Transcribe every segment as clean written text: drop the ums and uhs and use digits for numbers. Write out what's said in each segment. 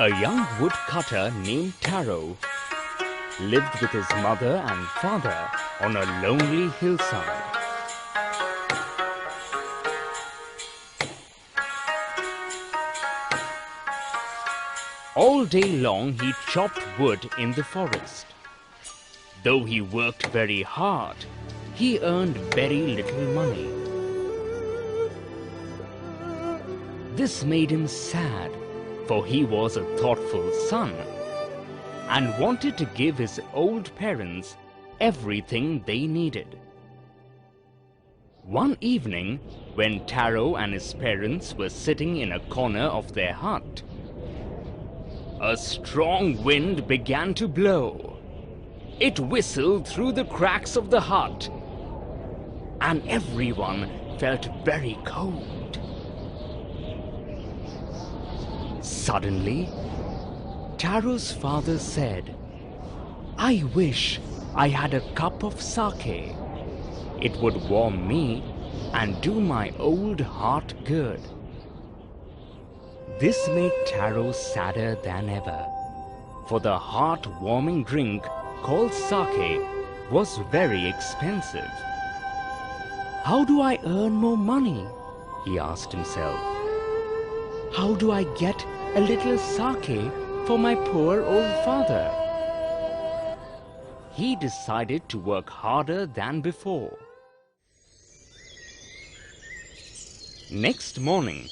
A young woodcutter named Taro lived with his mother and father on a lonely hillside. All day long he chopped wood in the forest. Though he worked very hard, he earned very little money. This made him sad, for he was a thoughtful son and wanted to give his old parents everything they needed. One evening, when Taro and his parents were sitting in a corner of their hut, a strong wind began to blow. It whistled through the cracks of the hut, and everyone felt very cold. Suddenly, Taro's father said, "I wish I had a cup of sake. It would warm me and do my old heart good." This made Taro sadder than ever, for the heart-warming drink called sake was very expensive. "How do I earn more money?" he asked himself. "How do I get a little sake for my poor old father?" He decided to work harder than before. Next morning,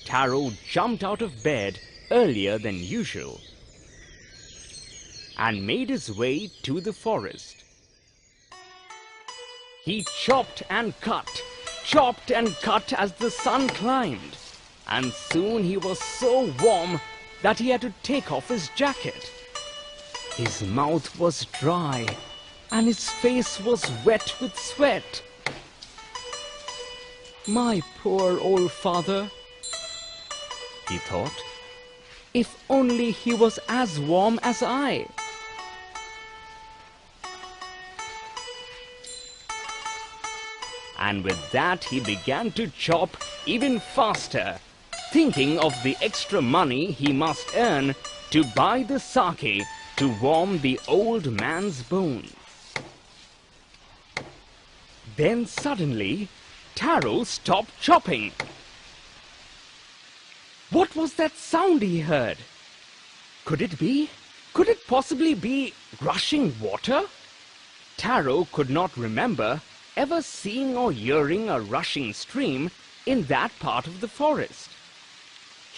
Taro jumped out of bed earlier than usual and made his way to the forest. He chopped and cut as the sun climbed, and soon he was so warm that he had to take off his jacket. His mouth was dry and his face was wet with sweat. "My poor old father," he thought, "if only he was as warm as I." And with that he began to chop even faster, thinking of the extra money he must earn to buy the sake to warm the old man's bones. Then suddenly, Taro stopped chopping. What was that sound he heard? Could it possibly be rushing water? Taro could not remember ever seeing or hearing a rushing stream in that part of the forest.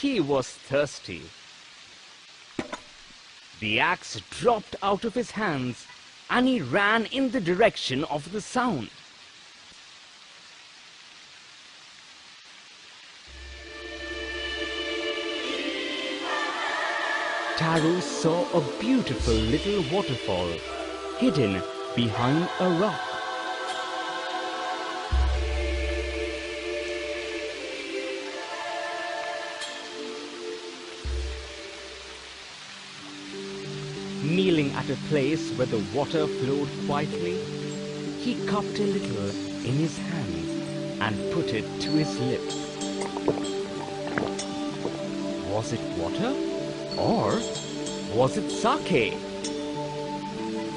He was thirsty. The axe dropped out of his hands and he ran in the direction of the sound. Taro saw a beautiful little waterfall hidden behind a rock. Kneeling at a place where the water flowed quietly, he cupped a little in his hand and put it to his lips. Was it water? Or was it sake?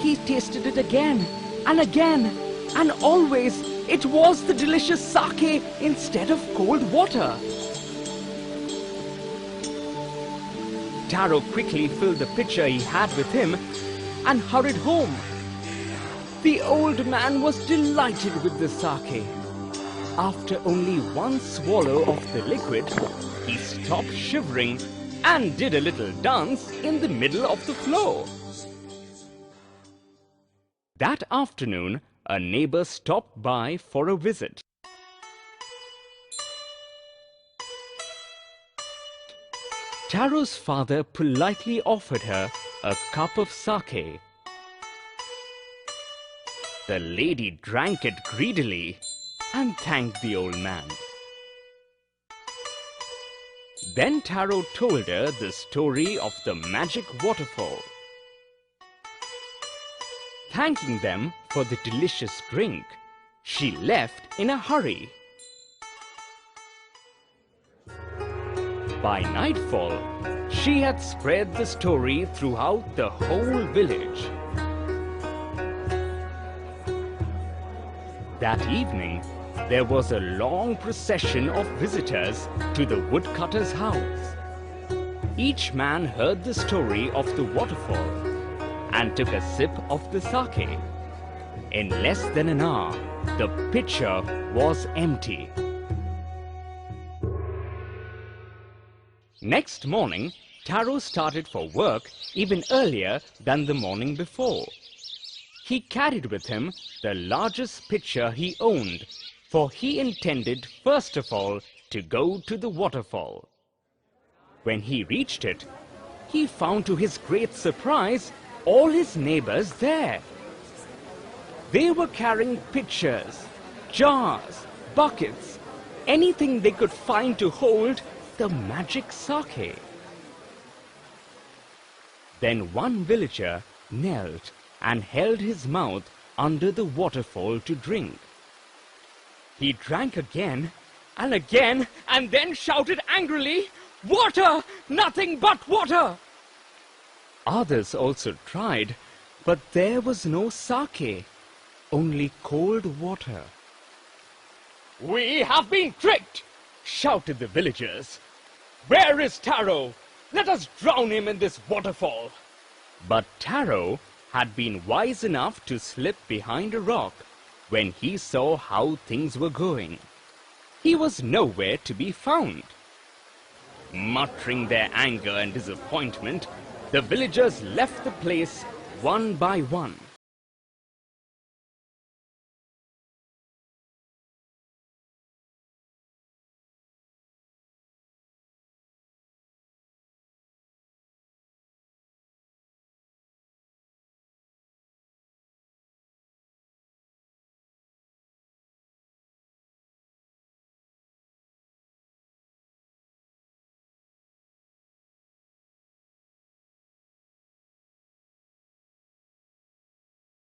He tasted it again, and always it was the delicious sake instead of cold water. Taro quickly filled the pitcher he had with him and hurried home. The old man was delighted with the sake. After only one swallow of the liquid, he stopped shivering and did a little dance in the middle of the floor. That afternoon, a neighbor stopped by for a visit. Taro's father politely offered her a cup of sake. The lady drank it greedily and thanked the old man. Then Taro told her the story of the magic waterfall. Thanking them for the delicious drink, she left in a hurry. By nightfall, she She had spread the story throughout the whole village. That evening, there was a long procession of visitors to the woodcutter's house. Each man heard the story of the waterfall and took a sip of the sake. In less than an hour, the pitcher was empty. Next morning, Taro started for work even earlier than the morning before. He carried with him the largest pitcher he owned, for he intended first of all to go to the waterfall. When he reached it, he found to his great surprise all his neighbors there. They were carrying pitchers, jars, buckets, anything they could find to hold the magic sake. Then one villager knelt and held his mouth under the waterfall to drink. He drank again and again and then shouted angrily, "Water! Nothing but water!" Others also tried, but there was no sake, only cold water. "We have been tricked!" shouted the villagers. "Where is Taro? Let us drown him in this waterfall." But Taro had been wise enough to slip behind a rock when he saw how things were going. He was nowhere to be found. Muttering their anger and disappointment, the villagers left the place one by one.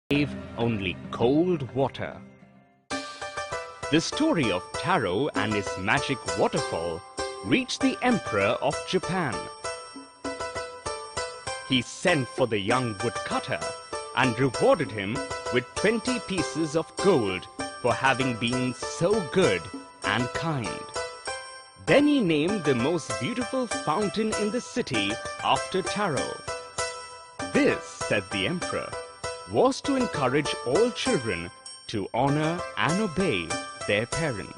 Gave only cold water. The story of Taro and his magic waterfall reached the Emperor of Japan. He sent for the young woodcutter and rewarded him with 20 pieces of gold for having been so good and kind. Then he named the most beautiful fountain in the city after Taro. This, said the Emperor, was to encourage all children to honor and obey their parents.